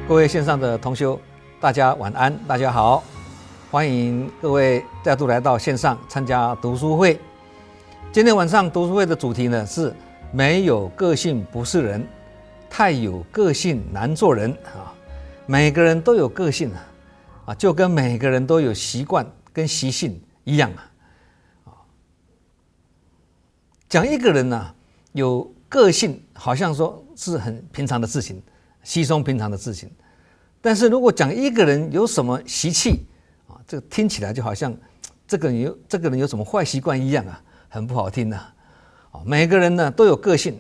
各位线上的同修，大家晚安，大家好，欢迎各位再度来到线上参加读书会。今天晚上读书会的主题呢是没有个性不是人，太有个性难做人啊。每个人都有个性啊，就跟每个人都有习惯跟习性一样啊。讲一个人呢有个性，好像说是很平常的事情，稀松平常的事情。但是如果讲一个人有什么习气啊，这个听起来就好像这个人有什么坏习惯一样啊，很不好听啊。每个人呢都有个性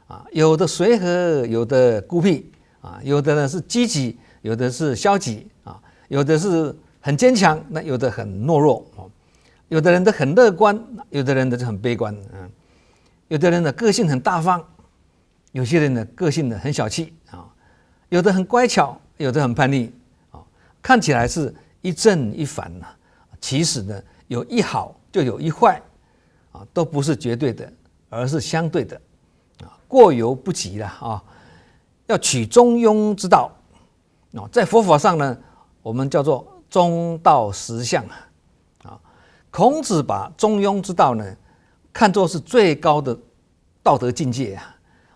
啊，有的随和，有的孤僻啊，有的呢是积极，有的是消极啊，有的是很坚强，那有的很懦弱啊，有的人的很乐观，有的人的就很悲观啊，有的人的个性很大方，有些人的个性呢很小气啊，有的很乖巧，有的很叛逆啊，看起来是一正一反啊，其实呢有一好就有一坏啊，都不是绝对的，而是相对的啊，过犹不及了啊，要取中庸之道啊，在佛法上呢，我们叫做中道实相啊。孔子把中庸之道呢看作是最高的道德境界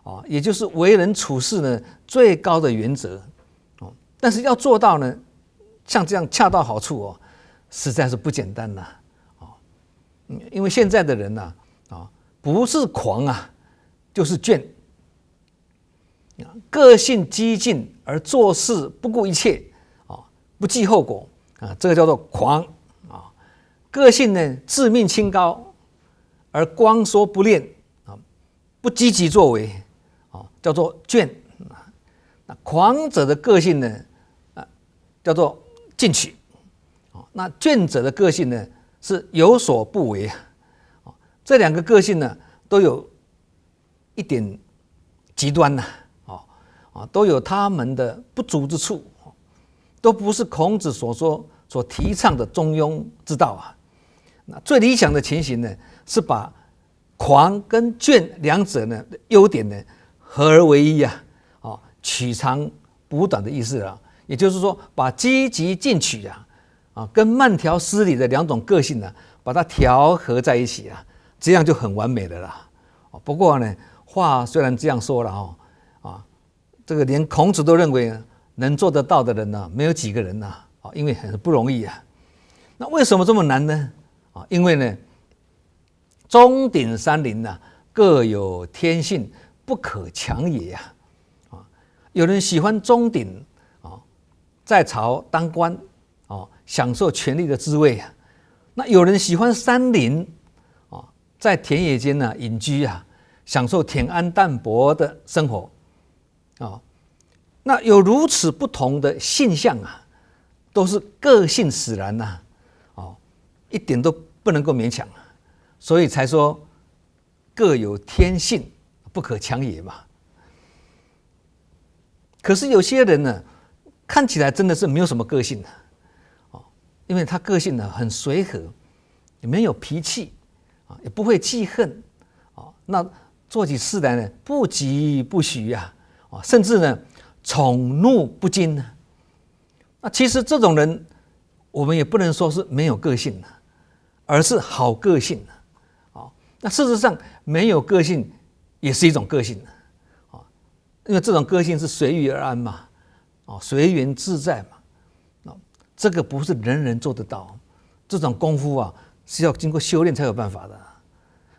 啊，也就是为人处事呢最高的原则。但是要做到呢，像这样恰到好处哦，实在是不简单了啊。因为现在的人呢不是狂啊，就是倦，个性激进而做事不顾一切啊，不计后果啊，这个叫做狂啊。个性呢自命清高而光说不练啊，不积极作为啊，叫做倦。那狂者的个性呢叫做进取，那倦者的个性呢是有所不为。这两个个性呢都有一点极端都有他们的不足之处，都不是孔子所提倡的中庸之道啊。那最理想的情形呢是把狂跟倦两者呢优点呢合而为一啊，取长补短的意思啊。也就是说，把积极进取跟慢条斯理的两种个性把它调和在一起这样就很完美的啦。不过呢，话虽然这样说了这个连孔子都认为能做得到的人没有几个人因为很不容易那为什么这么难呢？因为呢，钟鼎山林各有天性，不可强也有人喜欢钟鼎在朝当官享受权力的滋味那有人喜欢山林在田野间隐居享受恬安淡泊的生活那有如此不同的性向都是个性使然一点都不能够勉强所以才说各有天性，不可强也嘛。可是有些人呢看起来真的是没有什么个性因为他个性很随和，也没有脾气也不会记恨那做起事来呢不疾不徐甚至呢宠怒不惊那其实这种人我们也不能说是没有个性而是好个性那事实上没有个性也是一种个性因为这种个性是随遇而安嘛随缘自在嘛这个不是人人做得到，这种功夫是要经过修炼才有办法的。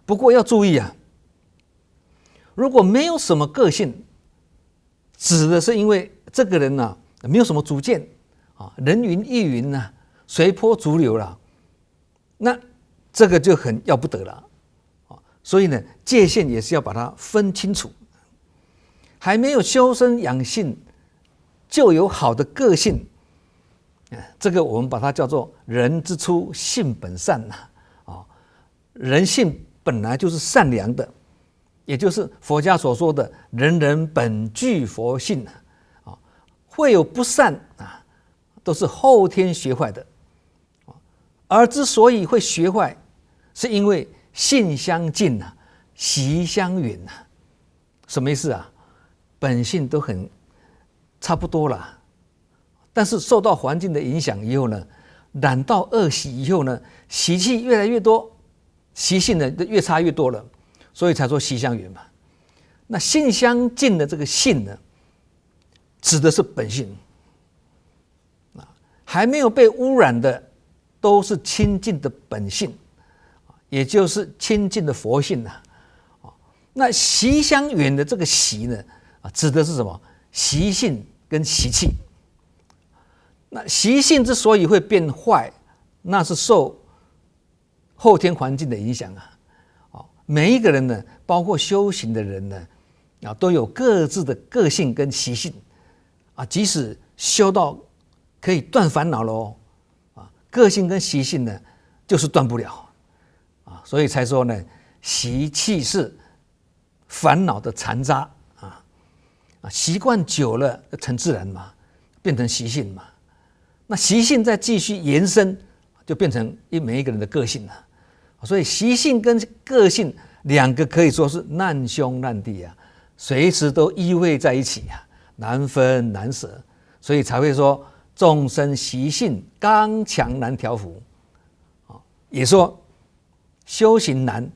不过要注意如果没有什么个性，指的是因为这个人没有什么主见人云亦云随波逐流了，那这个就很要不得了所以呢，界限也是要把它分清楚。还没有修身养性就有好的个性这个我们把它叫做人之初性本善人性本来就是善良的，也就是佛家所说的人人本具佛性会有不善都是后天学坏的而之所以会学坏，是因为性相近习相远什么意思本性都很差不多了但是受到环境的影响以后呢，染到恶习以后呢，习气越来越多，习性呢越差越多了，所以才说习相远嘛。那性相近的这个性呢，指的是本性，还没有被污染的都是清净的本性，也就是清净的佛性呐。那习相远的这个习呢，指的是什么？习性跟习气。那习性之所以会变坏，那是受后天环境的影响啊。每一个人呢，包括修行的人呢，都有各自的个性跟习性啊。即使修到可以断烦恼了个性跟习性呢，就是断不了啊。所以才说呢，习气是烦恼的残渣习惯久了成自然嘛，变成习性嘛。那习性再继续延伸，就变成每一个人的个性了。所以习性跟个性两个可以说是难兄难弟随时都依偎在一起难分难舍。所以才会说众生习性刚强难调伏也说修行难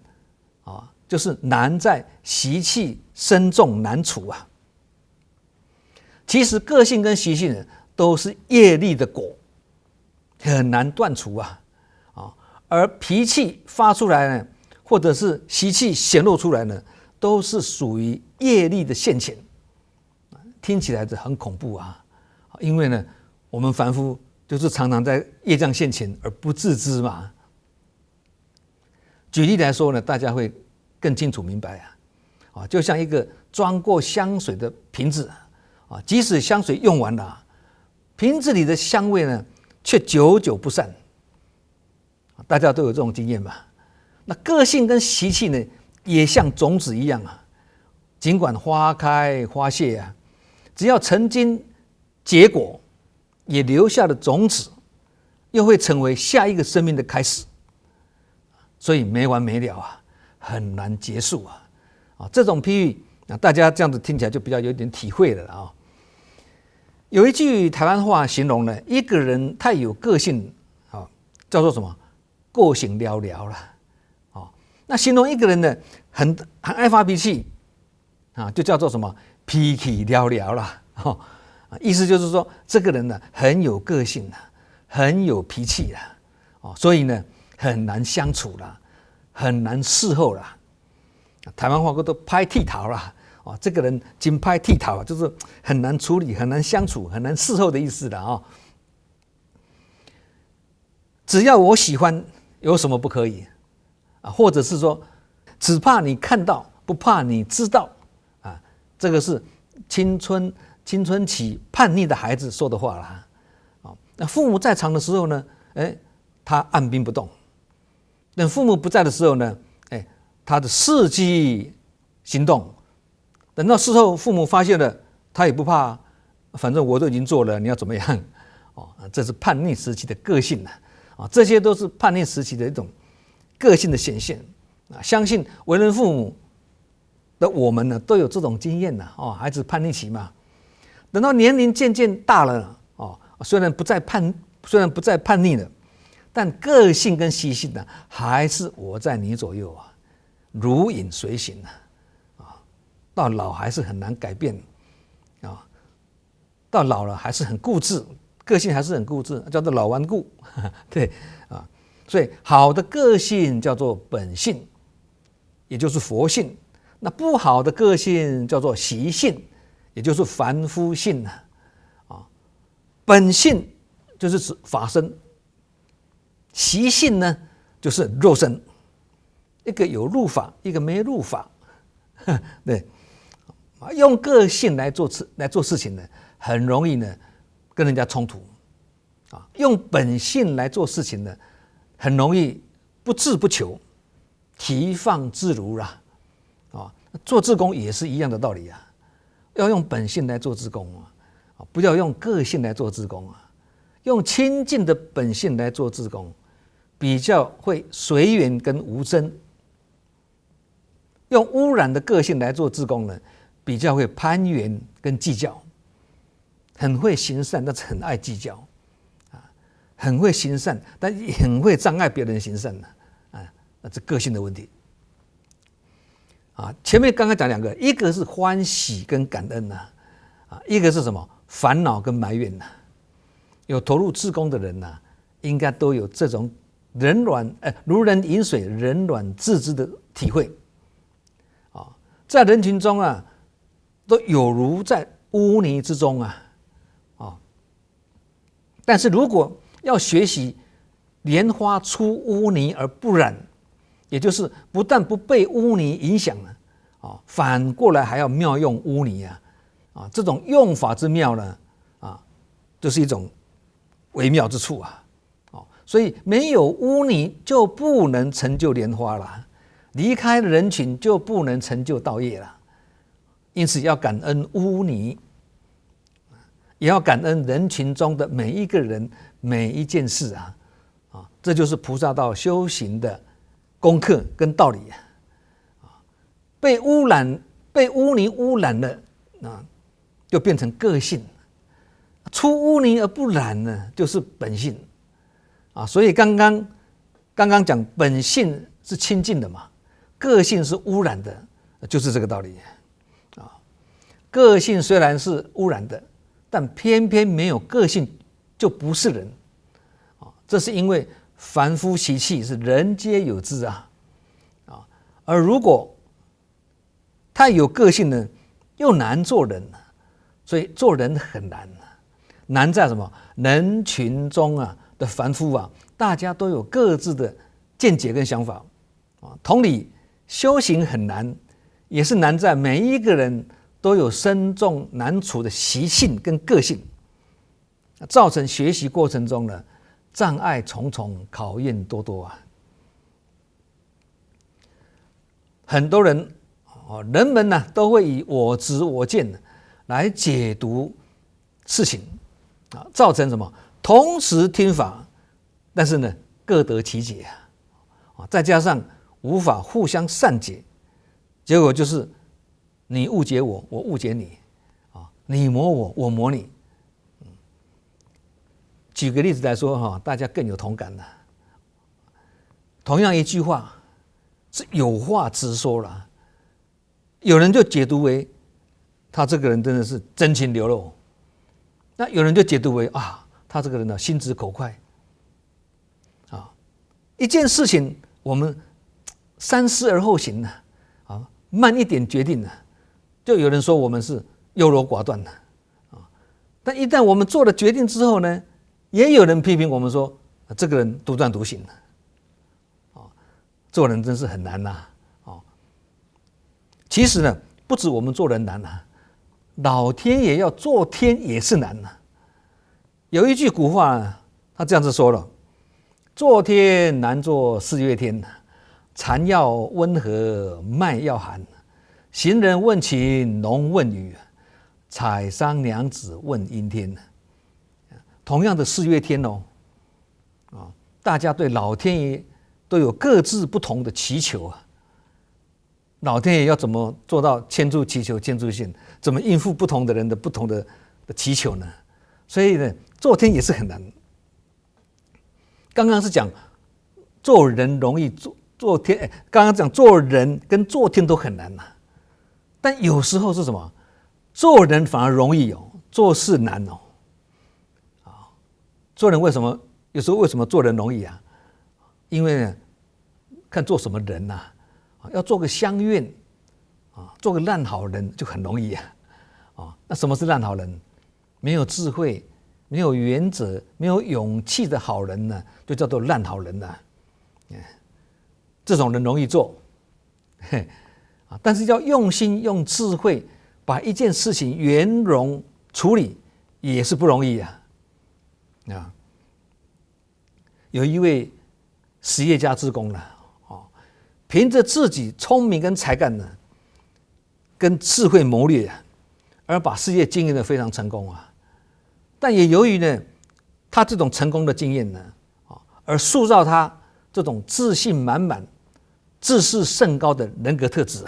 就是难在习气深重难除其实个性跟习性都是业力的果，很难断除而脾气发出来呢，或者是习气显露出来呢，都是属于业力的现前，听起来很恐怖因为呢，我们凡夫就是常常在业障现前而不自知嘛。举例来说呢，大家会更清楚明白就像一个装过香水的瓶子即使香水用完了瓶子里的香味呢，却久久不散。大家都有这种经验吧？那个性跟习气呢，也像种子一样尽管花开花谢只要曾经结果，也留下了种子，又会成为下一个生命的开始。所以没完没了很难结束这种譬喻大家这样子听起来就比较有点体会了有一句台湾话形容呢，一个人太有个性叫做什么？个性寥寥了那形容一个人呢，很爱发脾气就叫做什么？脾气寥寥了意思就是说这个人呢很有个性很有脾气所以呢很难相处很难伺候台湾话都拍剃头这个人真拍剃头就是很难处理，很难相处，很难伺候的意思只要我喜欢，有什么不可以或者是说只怕你看到，不怕你知道这个是青春期叛逆的孩子说的话那父母在场的时候呢，他按兵不动；等父母不在的时候呢，他的伺机行动。等到事后父母发现了，他也不怕反正我都已经做了，你要怎么样这是叛逆时期的个性这些都是叛逆时期的一种个性的显现相信为人父母的我们呢，都有这种经验孩子叛逆期嘛。等到年龄渐渐大了虽然不再叛逆了，但个性跟习性呢，还是我在你左右如影随形到老还是很难改变到老了还是很固执，个性还是很固执，叫做老顽固对所以好的个性叫做本性，也就是佛性。那不好的个性叫做习性，也就是凡夫性本性就是指法身，习性呢就是肉身，一个有入法，一个没入法对，用个性来做事情呢，很容易呢跟人家冲突用本性来做事情呢，很容易不志不求，提放自如做志工也是一样的道理要用本性来做志工不要用个性来做志工用清净的本性来做志工，比较会随缘跟无争。用污染的个性来做志工呢，比较会攀缘跟计较，很会行善，但是很爱计较，很会行善，但也很会障碍别人行善这个性的问题。前面刚刚讲两个，一个是欢喜跟感恩一个是什么？烦恼跟埋怨有投入志工的人应该都有这种如人饮水，冷暖自知的体会在人群中都有如在污泥之中但是如果要学习莲花出污泥而不染，也就是不但不被污泥影响反过来还要妙用污泥这种用法之妙呢就是一种微妙之处所以没有污泥就不能成就莲花了，离开人群就不能成就道业了。因此要感恩污泥，也要感恩人群中的每一个人每一件事这就是菩萨道修行的功课跟道理被污泥污染了就变成个性，出污泥而不染呢就是本性所以刚刚讲本性是清净的嘛，个性是污染的，就是这个道理个性虽然是污染的，但偏偏没有个性就不是人这是因为凡夫习气是人皆有之而如果太有个性呢，又难做人所以做人很难在什么？人群中的凡夫大家都有各自的见解跟想法同理，修行很难，也是难在每一个人都有深重难处的习性跟个性，造成学习过程中呢障碍重重，考验多多很多人们都会以我执我见来解读事情造成什么？同时听法，但是呢各得其解再加上无法互相善解，结果就是你误解我，我误解你你磨我，我磨你举个例子来说大家更有同感同样一句话是有话直说了，有人就解读为他这个人真的是真情流露，那有人就解读为他这个人心直口快一件事情我们三思而后行慢一点决定就有人说我们是优柔寡断但一旦我们做了决定之后呢，也有人批评我们说这个人独断独行做人真是很难其实呢不止我们做人难老天爷要做天也是难有一句古话他这样子说了，做天难做四月天，蚕要温和麦要寒，行人问晴农问雨，采桑娘子问阴天。同样的四月天大家对老天爷都有各自不同的祈求老天爷要怎么做到千处祈求千处现？怎么应付不同的人的不同的祈求呢？所以呢，做天也是很难。刚刚是讲做人容易，做天，刚刚讲做人跟做天都很难但有时候是什么？做人反而容易做事难做人有时候为什么做人容易因为呢，看做什么人要做个乡愿做个烂好人就很容易那什么是烂好人？没有智慧、没有原则、没有勇气的好人呢，就叫做烂好人这种人容易做但是要用心用智慧把一件事情圆融处理也是不容易有一位实业家志工凭着自己聪明跟才干跟智慧谋略而把事业经营得非常成功但也由于呢他这种成功的经验而塑造他这种自信满满、自视甚高的人格特质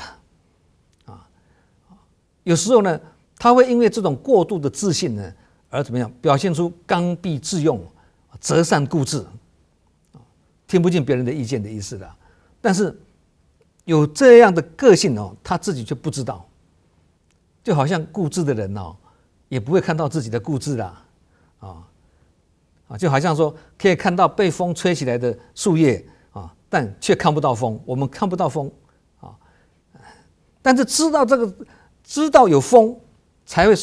有时候呢，他会因为这种过度的自信呢，而怎么样表现出刚愎自用、择善固执，听不进别人的意见的意思了。但是有这样的个性他自己却不知道，就好像固执的人也不会看到自己的固执啦，就好像说可以看到被风吹起来的树叶但却看不到风，我们看不到风但是知道有风，才会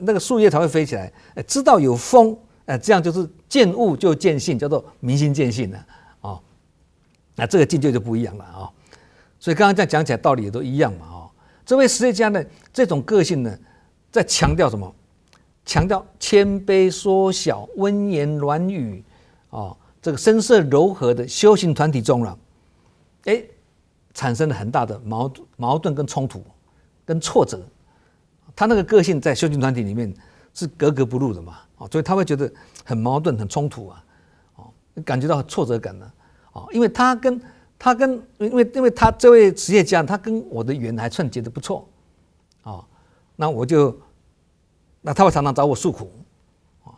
那个树叶才会飞起来。知道有风，这样就是见物就见性，叫做明心见性了那这个境界就不一样了所以刚刚这样讲起来道理也都一样嘛这位实业家呢，这种个性呢，在强调什么？强调谦卑缩小、温言软语这个声色柔和的修行团体中了，产生了很大的矛盾跟冲突跟挫折。他那个个性在修行团体里面是格格不入的嘛所以他会觉得很矛盾、很冲突感觉到挫折感因为因为他这位实业家，他跟我的缘还算结得不错那他会常常找我诉苦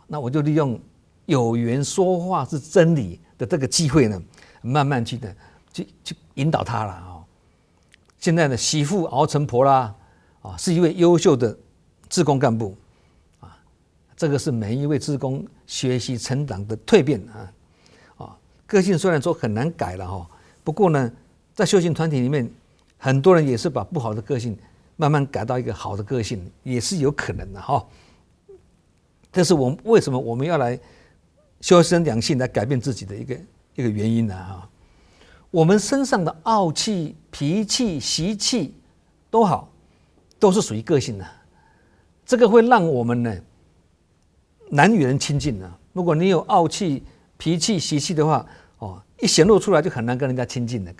那我就利用有缘说话是真理的这个机会呢，慢慢去引导他了现在呢，媳妇熬成婆啦是一位优秀的志工干部这个是每一位志工学习成长的蜕变个性虽然说很难改了不过呢，在修行团体里面，很多人也是把不好的个性慢慢改到一个好的个性，也是有可能的这是为什么我们要来修身养性，来改变自己的一个原因我们身上的傲气、脾气、习气都好，都是属于个性的，这个会让我们呢难与人亲近如果你有傲气、脾气、习气的话一显露出来就很难跟人家亲近了，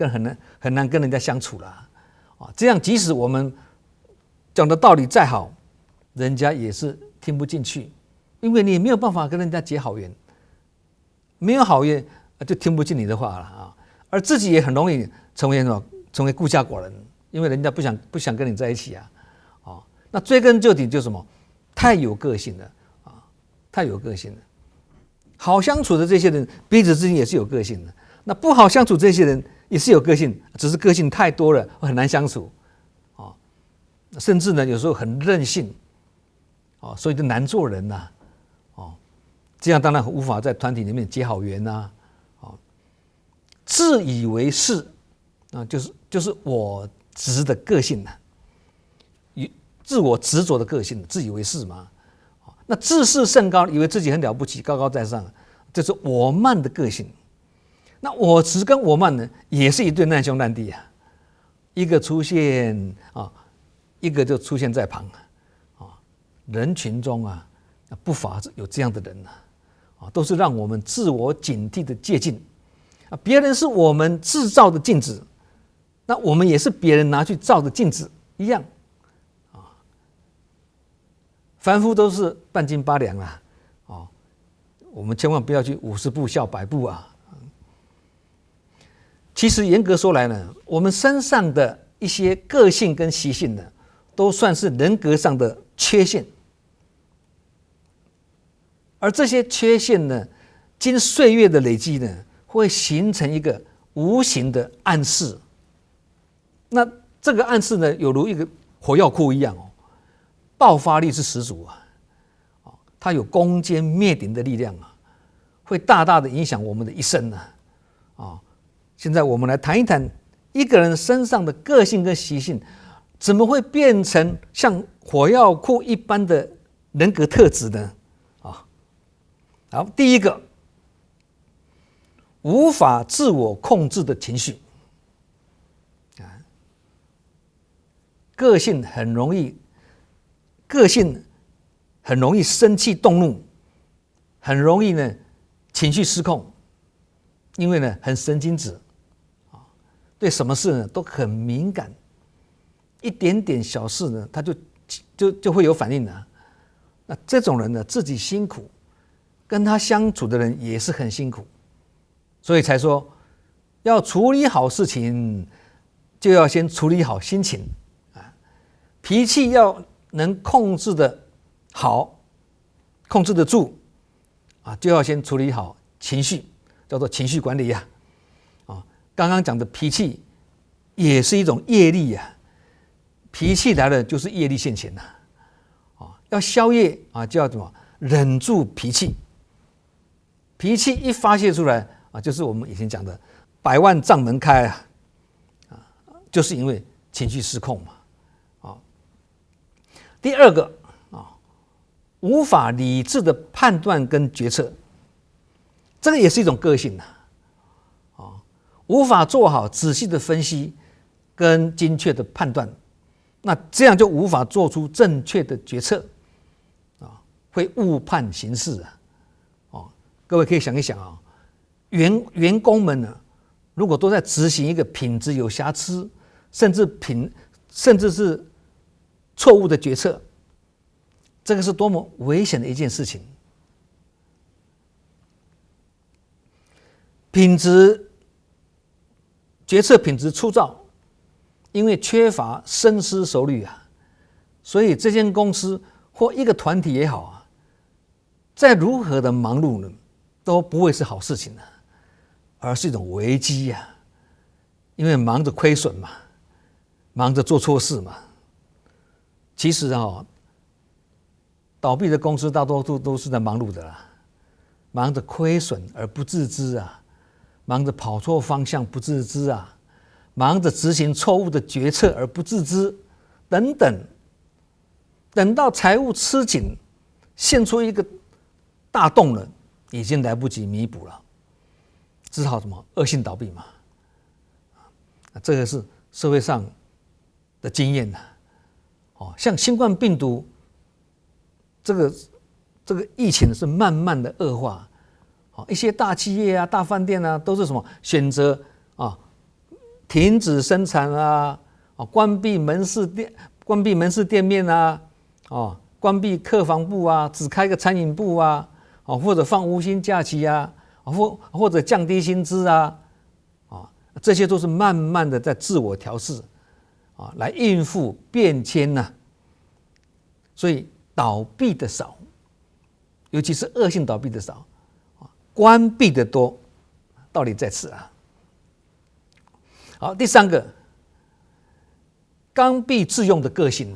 很难跟人家相处了这样即使我们讲的道理再好，人家也是听不进去，因为你没有办法跟人家结好缘，没有好缘就听不进你的话了而自己也很容易成为孤家寡人，因为人家不想跟你在一起那追根究底就是什么？太有个性了太有个性了。好相处的这些人彼此之间也是有个性的，那不好相处这些人也是有个性，只是个性太多了很难相处甚至呢有时候很任性所以就难做人这样当然无法在团体里面结好缘自以为是就是我执的个性自我执着的个性，自以为是嘛那自视甚高，以为自己很了不起，高高在上，这是我慢的个性。那我执跟我慢呢，也是一对难兄难弟一个出现一个就出现在旁人群中不乏有这样的人都是让我们自我警惕的借镜别人是我们制造的镜子，那我们也是别人拿去照的镜子一样凡夫都是半斤八两我们千万不要去50步笑100步其实严格说来呢，我们身上的一些个性跟习性呢，都算是人格上的缺陷，而这些缺陷呢，经岁月的累积呢，会形成一个无形的暗示。那这个暗示呢，有如一个火药库一样爆发力是十足它有攻坚灭顶的力量会大大的影响我们的一生现在我们来谈一谈一个人身上的个性跟习性怎么会变成像火药库一般的人格特质呢好，第一个，无法自我控制的情绪个性很容易生气动怒，很容易呢情绪失控，因为呢很神经质对什么事呢都很敏感，一点点小事呢他就会有反应那这种人呢自己辛苦，跟他相处的人也是很辛苦，所以才说要处理好事情，就要先处理好心情脾气要能控制的好，控制得住就要先处理好情绪，叫做情绪管理刚刚讲的脾气也是一种业力脾气来了就是业力现前要消业就要怎么忍住脾气，脾气一发泄出来就是我们以前讲的百万丈门开就是因为情绪失控嘛第二个无法理智的判断跟决策，这个也是一种个性无法做好仔细的分析跟精确的判断，那这样就无法做出正确的决策会误判形势各位可以想一想员工们呢，如果都在执行一个品质有瑕疵，甚至是错误的决策，这个是多么危险的一件事情。决策品质粗糙，因为缺乏深思熟虑所以这间公司或一个团体也好再如何的忙碌呢，都不会是好事情而是一种危机因为忙着亏损嘛，忙着做错事嘛。其实倒闭的公司大多数都是在忙碌的忙着亏损而不自知忙着跑错方向不自知忙着执行错误的决策而不自知等等，等到财务吃紧，现出一个大洞了，已经来不及弥补了，只好什么恶性倒闭嘛。这个是社会上的经验像新冠病毒这个疫情是慢慢的恶化一些大企业大饭店都是什么选择停止生产关闭门市店面关闭客房部只开个餐饮部或者放无薪假期或者降低薪资这些都是慢慢的在自我调试来应付变迁所以倒闭的少，尤其是恶性倒闭的少，关闭的多，道理在此好，第三个，刚愎自用的个性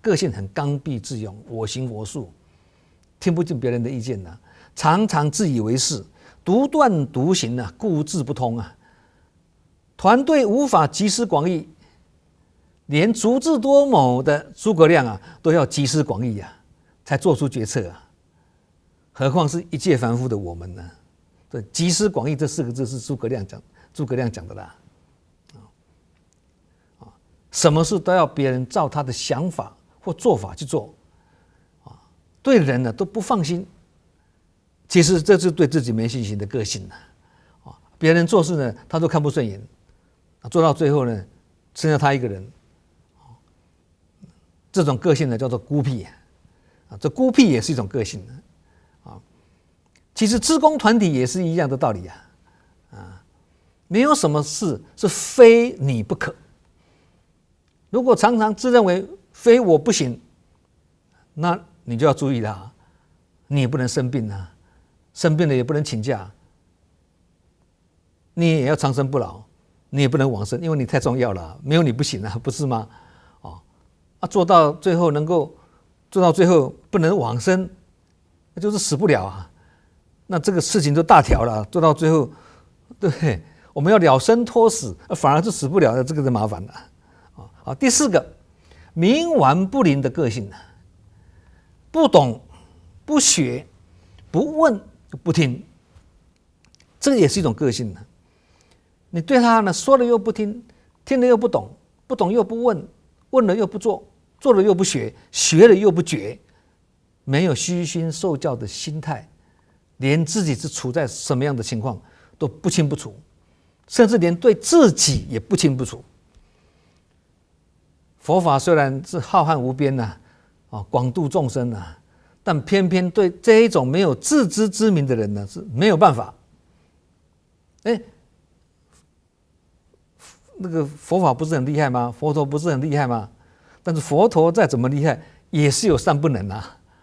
个性很刚愎自用，我行我素，听不进别人的意见常常自以为是，独断独行固执不通团队无法集思广益，连足智多谋的诸葛亮都要集思广益才做出决策何况是一介凡夫的我们呢？对，集思广益这4个字是诸葛亮讲的啦什么事都要别人照他的想法或做法去做对人都不放心，其实这是对自己没信心的个性别人做事呢他都看不顺眼，做到最后呢剩下他一个人，这种个性呢叫做孤僻这孤僻也是一种个性其实志工团体也是一样的道理没有什么事是非你不可，如果常常自认为非我不行，那你就要注意了你也不能生病生病了也不能请假，你也要长生不老，你也不能往生，因为你太重要了，没有你不行不是吗做到最后不能往生，那就是死不了那这个事情就大条了，做到最后对，我们要了生脱死，反而是死不了，这个就麻烦了第4个，冥顽不灵的个性不懂不学不问不听，这个也是一种个性你对他呢说了又不听，听了又不懂，不懂又不问，问了又不做，做了又不学，学了又不觉，没有虚心受教的心态，连自己是处在什么样的情况都不清不楚，甚至连对自己也不清不楚。佛法虽然是浩瀚无边广度众生但偏偏对这一种没有自知之明的人呢是没有办法。那个佛法不是很厉害吗？佛陀不是很厉害吗？但是佛陀再怎么厉害，也是有善不能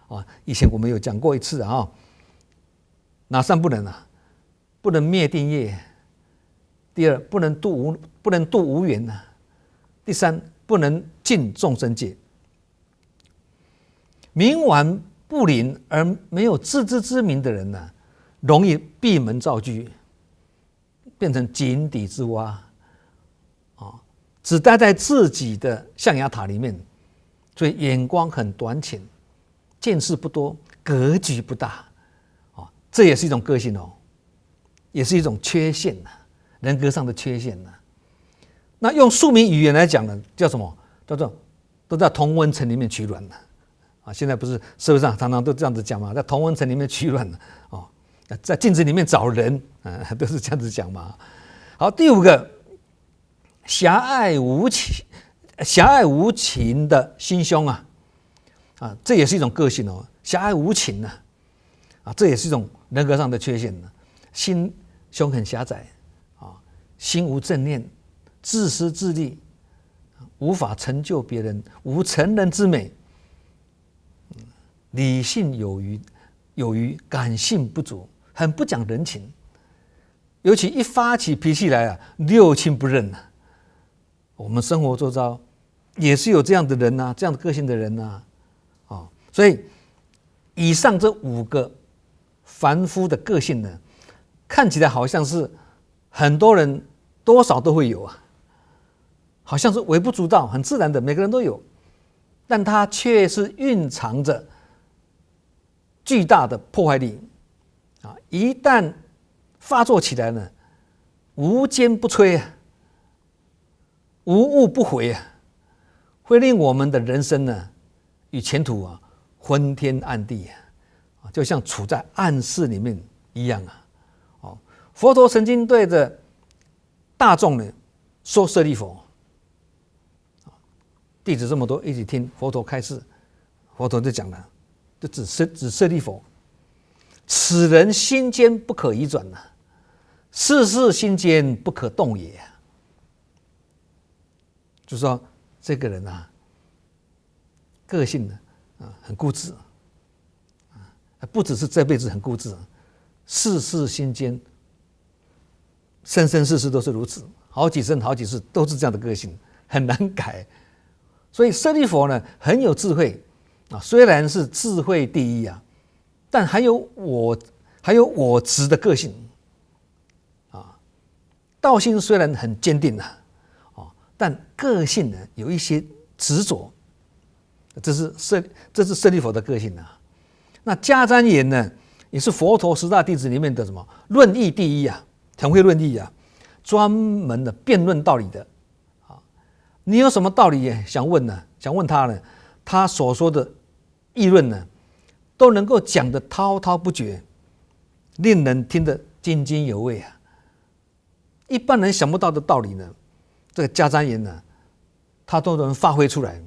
啊。以前我们有讲过一次啊，哪三不能啊？不能灭定业。第二，不能度无缘呐。第三，不能尽众生戒。冥顽不灵而没有自知之明的人呢，容易闭门造句，变成井底之蛙只待在自己的象牙塔里面，所以眼光很短浅，见识不多，格局不大这也是一种个性也是一种缺陷人格上的缺陷那用庶民语言来讲呢，叫什么？叫做都在同温层里面取暖现在不是社会上常常都这样子讲嘛，在同温层里面取暖在镜子里面找人都是这样子讲嘛。好，第五个，狭隘无情的心胸这也是一种个性狭隘无情这也是一种人格上的缺陷心胸很狭窄心无正念，自私自利，无法成就别人，无成人之美，理性有余，感性不足，很不讲人情。尤其一发起脾气来六亲不认我们生活周遭也是有这样的人这样的个性的人所以以上这5个凡夫的个性呢，看起来好像是很多人多少都会有好像是微不足道，很自然的，每个人都有，但它却是蕴藏着巨大的破坏力一旦发作起来呢，无坚不摧无物不毁会令我们的人生呢与前途昏天暗地就像处在暗室里面一样佛陀曾经对着大众呢说舍利弗，弟子这么多一起听佛陀开示，佛陀就讲了，就指舍利弗，此人心坚不可移转世事心坚不可动也就是说这个人个性呢很固执不只是这辈子很固执，世事心坚，生生世世都是如此，好几生好几世都是这样的个性，很难改。所以舍利弗呢很有智慧虽然是智慧第一但还有我执的个性道心虽然很坚定但个性呢有一些执着，这是舍利弗的个性那迦旃延呢，也是佛陀10大弟子里面的什么论义第一很会论义专门的辩论道理的你有什么道理想问他呢，他所说的议论呢，都能够讲得滔滔不绝，令人听得津津有味一般人想不到的道理呢，这个迦旃延呢，他都能发挥出来，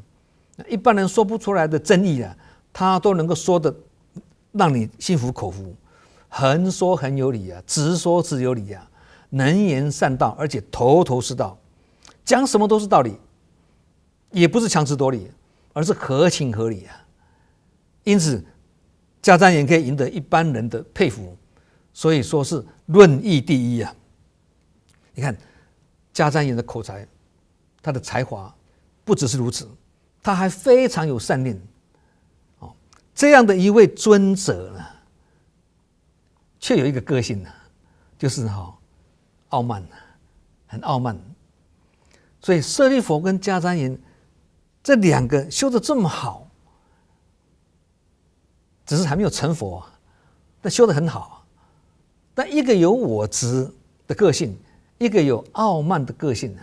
一般人说不出来的真义他都能够说的让你心服口服，横说很有理直说直有理能言善道，而且头头是道，讲什么都是道理，也不是强词夺理，而是合情合理因此迦旃延可以赢得一般人的佩服，所以说是论义第一你看迦旃延的口才，他的才华不只是如此，他还非常有善念这样的一位尊者呢，却有一个个性就是傲慢很傲慢。所以舍利弗跟迦旃延这2个修得这么好，只是还没有成佛但修得很好但一个有我执的个性，一个有傲慢的个性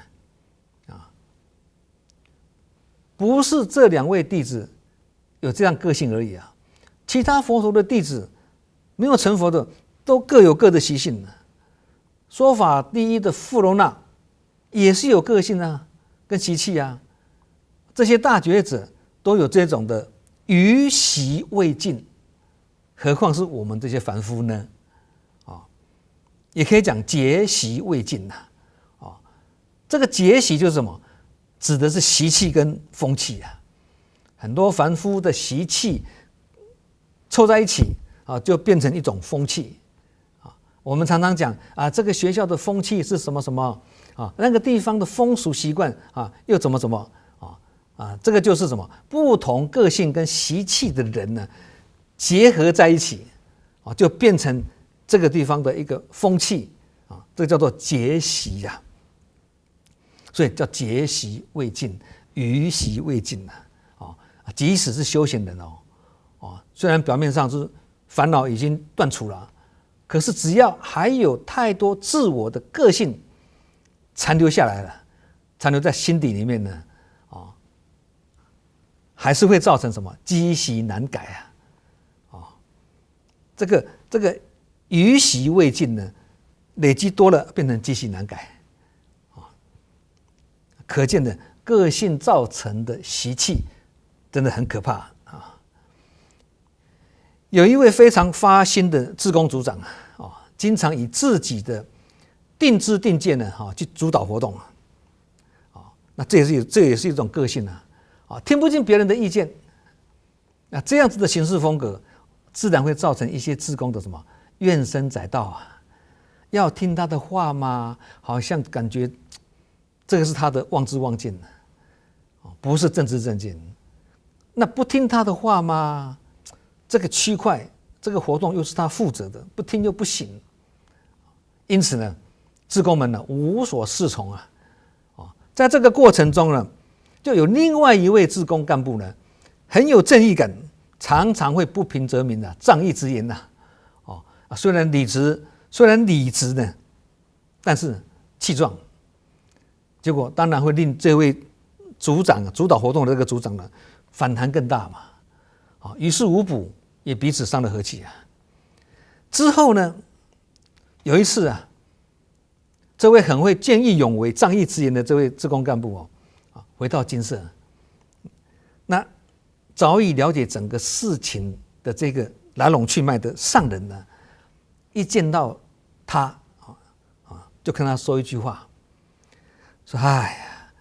不是这2位弟子有这样个性而已其他佛陀的弟子没有成佛的都各有各的习性说法第一的富罗那也是有个性跟习气这些大觉者都有这种的余习未尽，何况是我们这些凡夫呢也可以讲结习未尽这个结习就是什么？指的是习气跟风气很多凡夫的习气凑在一起啊，就变成一种风气啊。我们常常讲啊，这个学校的风气是什么什么啊，那个地方的风俗习惯啊，又怎么怎么啊，这个就是什么不同个性跟习气的人呢，结合在一起啊，就变成这个地方的一个风气啊，这个叫做结习呀。所以叫结习未尽，余习未尽啊。即使是修行人虽然表面上是烦恼已经断除了，可是只要还有太多自我的个性残留下来了，残留在心底里面呢，还是会造成什么积习难改这个余习未尽呢，累积多了变成积习难改可见的个性造成的习气真的很可怕啊！有一位非常发心的志工组长经常以自己的定知定见呢去主导活动那这也是一种个性听不进别人的意见，那这样子的行事风格，自然会造成一些志工的什么怨声载道要听他的话吗？好像感觉这个是他的妄知妄见不是正知正见。那不听他的话吗？这个区块这个活动又是他负责的，不听又不行。因此呢，志工们呢无所适从在这个过程中呢，就有另外一位志工干部呢，很有正义感，常常会不平则鸣仗义执言虽然理直呢，但是气壮。结果当然会令这位组长主导活动的这个组长呢反弹更大嘛于事无补，也彼此伤了和气之后呢，有一次这位很会见义勇为、仗义执言的这位志工干部回到金舍，那早已了解整个事情的这个来龙去脉的上人呢，一见到他就跟他说一句话，说：“哎呀，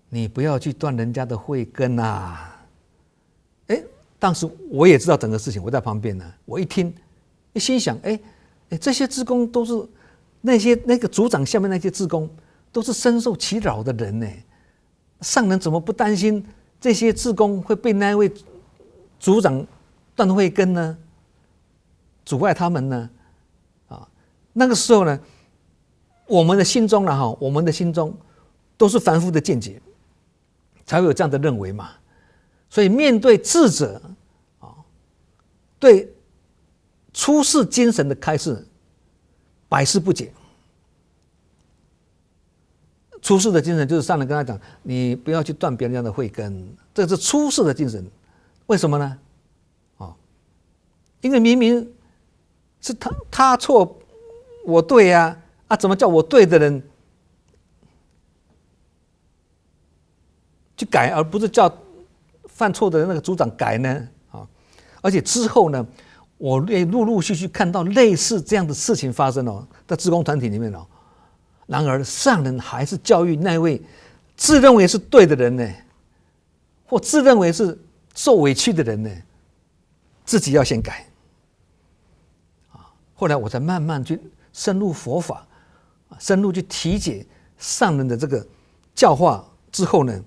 你不要去断人家的慧根当时我也知道整个事情，我在旁边呢，我一听，心想：这些志工都是那个组长下面那些志工，都是深受其扰的人呢。上人怎么不担心这些志工会被那位组长断慧根呢？阻碍他们呢？那个时候呢，我们的心中都是凡夫的见解，才会有这样的认为嘛。所以面对智者对出世精神的开示，百思不解。出世的精神就是上人跟他讲，你不要去断别人家的慧根，这是出世的精神。为什么呢？因为明明是他错我对怎么叫我对的人去改，而不是叫犯错的那个组长改呢？而且之后呢，我也陆陆续续看到类似这样的事情发生在志工团体里面然而上人还是教育那位自认为是对的人呢，或自认为是受委屈的人呢，自己要先改。后来我才慢慢去深入佛法，深入去体解上人的这个教化之后呢，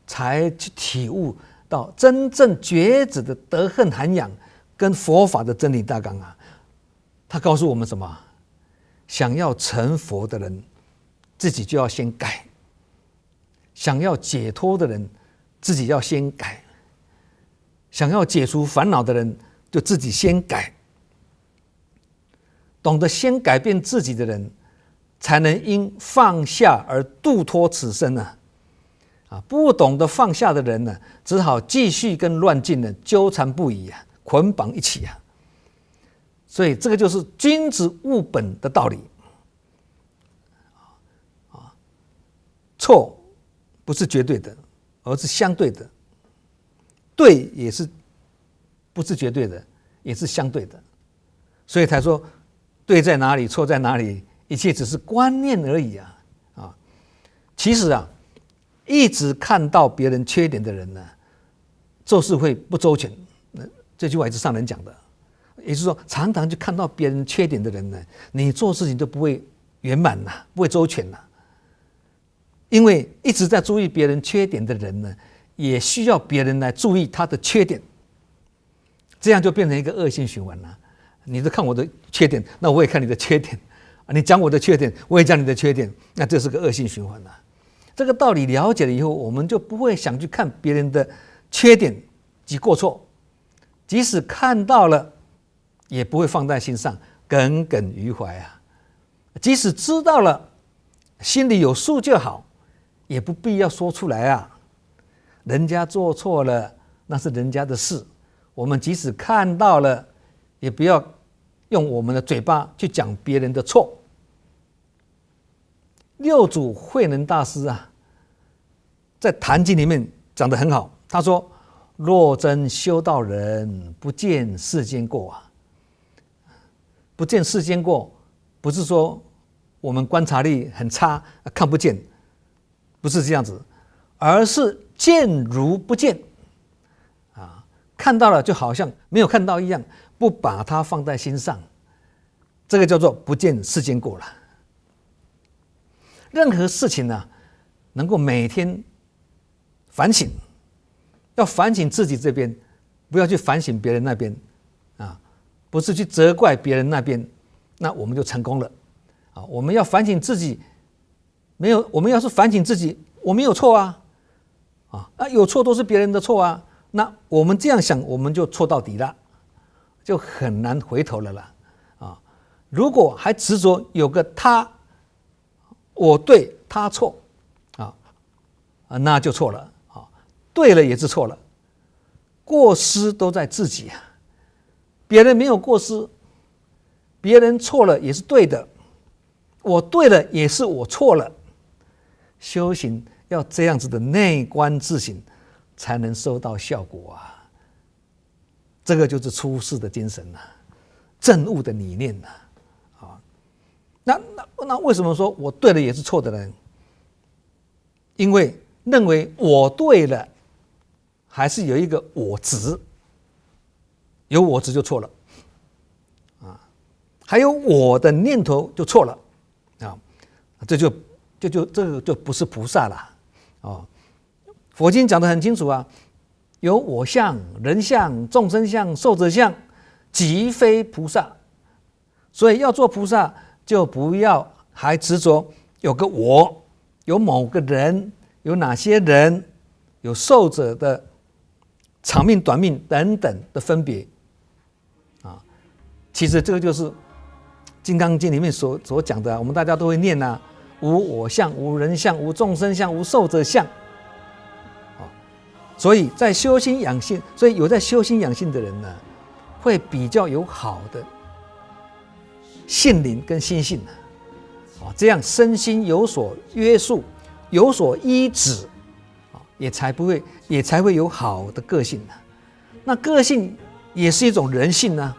才去体悟到真正觉子的德恨涵养跟佛法的真理大纲他告诉我们什么？想要成佛的人，自己就要先改；想要解脱的人，自己要先改；想要解除烦恼的人，就自己先改。懂得先改变自己的人，才能因放下而度脱此生不懂得放下的人呢，只好继续跟乱境呢纠缠不已捆绑一起所以这个就是君子务本的道理错不是绝对的，而是相对的；对也是不是绝对的，也是相对的。所以才说对在哪里，错在哪里，一切只是观念而已其实一直看到别人缺点的人呢，做事会不周全。这句话也是上人讲的也就是说，常常去看到别人缺点的人呢，你做事情都不会圆满呐，不会周全呐。因为一直在注意别人缺点的人呢，也需要别人来注意他的缺点，这样就变成一个恶性循环了。你是看我的缺点，那我也看你的缺点；你讲我的缺点，我也讲你的缺点，那这是个恶性循环了。这个道理了解了以后，我们就不会想去看别人的缺点及过错，即使看到了，也不会放在心上，耿耿于怀啊。即使知道了，心里有数就好，也不必要说出来啊。人家做错了，那是人家的事，我们即使看到了，也不要用我们的嘴巴去讲别人的错。六祖慧能大师啊，在《坛经》里面讲得很好，他说：“若真修道人，不见世间过啊。”不见世间过，不是说我们观察力很差，看不见，不是这样子，而是见如不见啊，看到了就好像没有看到一样，不把它放在心上，这个叫做不见世间过了。任何事情呢，能够每天反省，要反省自己这边，不要去反省别人那边啊，不是去责怪别人那边，那我们就成功了啊。我们要反省自己，我们要是反省自己，我没有错啊，有错都是别人的错啊。那我们这样想，我们就错到底了，就很难回头了啦啊。如果还执着有个他，我对他错啊，那就错了啊。对了也是错了，过失都在自己啊。别人没有过失，别人错了也是对的，我对了也是我错了。修行要这样子的内观自省，才能收到效果啊。这个就是出世的精神啊，证悟的理念啊。那为什么说我对了也是错的呢？因为认为我对了，还是有一个我执，有我执就错了啊，还有我的念头就错了啊，这个就不是菩萨了啊。佛经讲得很清楚啊，有我相、人相、众生相、寿者相，即非菩萨。所以要做菩萨，就不要还执着有个我，有某个人，有哪些人，有寿者的长命短命等等的分别啊。其实这个就是《金刚经》里面所讲的，我们大家都会念啊，无我相，无人相，无众生相，无寿者相。所以在修心养性，所以有在修心养性的人呢，会比较有好的性灵跟心性这样身心有所约束，有所依止，也才会有好的个性。那个性也是一种人性呢，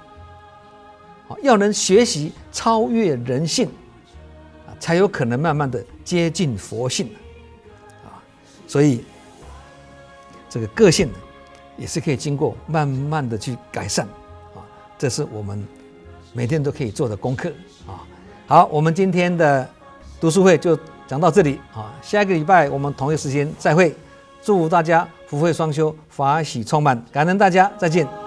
要能学习超越人性，才有可能慢慢的接近佛性所以这个个性也是可以经过慢慢的去改善这是我们每天都可以做的功课好，我们今天的读书会就讲到这里下一个礼拜我们同一时间再会，祝福大家福慧双修，法喜充满，感恩大家，再见。